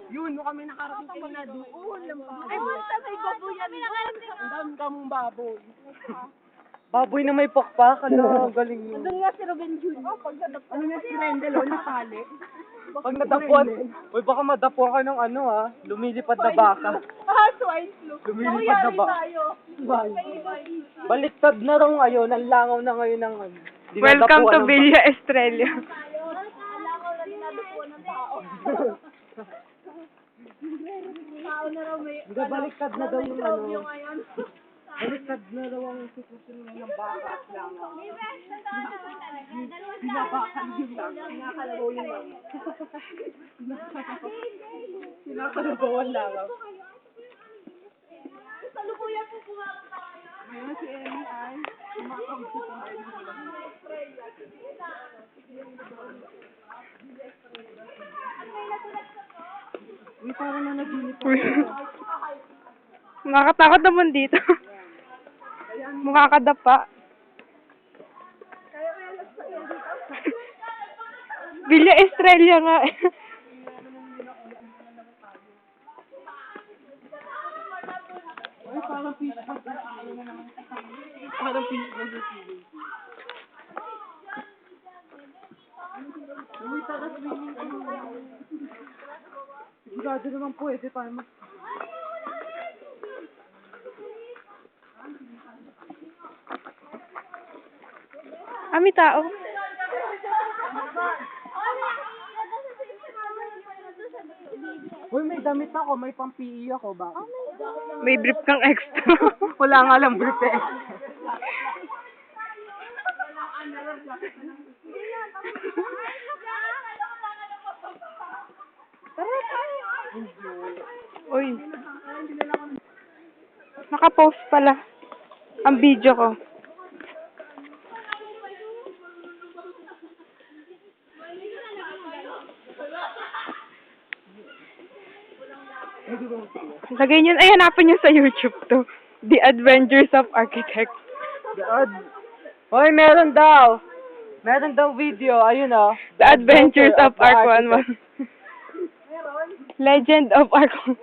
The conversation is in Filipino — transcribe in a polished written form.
Yun, nung kami nakarating kanina doon. Ay, basta may baboy yan. Ang dami kamong baboy. Baboy na may pakpak, ano, galing yun. Doon nga si Ruben Jr. Ano na si Rendel, oh, natali. Pag nadapuan, uy, baka madapuan ka ng ano ha, lumilipad na baka. Swine flu. Lumilipad na baka. Tayo. Baliktad na raw ngayon, ang langaw na ngayon ng ano. Welcome to Villa Estrella. Alangaw na dinadupuan ng tao. Tao na raw may... Baliktad na daw yung ano. ngayon. Baliktad na daw ang sitwasyon ngayon ng baka at langaw. Binabakan yung lang. Pinakalabaw yung lang. Pinakalabaw ang langaw. Salukuyan po pumakas tayo. Ngayon si Emmy ay kumakawit sa tayo ng lang. Uy, parang na naginip ako. Nakakatakot naman dito. Mukha ka dapa. Villa Estrella nga. Ay, parang fish bag. Parang fish bag sa sili. Uy, tara swimming ka naman. Sigurado naman pwede tayo mag... May tao. Uy, may damit ako. May pang-PE ako. Bakit? May brief kang extra. Wala nga lang brief eh. Uy. Naka-post pala ang video ko. Lagay niyo, ay hanapin niyo sa YouTube to. The Adventures of Architect. Hoy, meron daw. Meron daw video, ayun oh. The Adventures of Arc 11. Legend of Arc 11.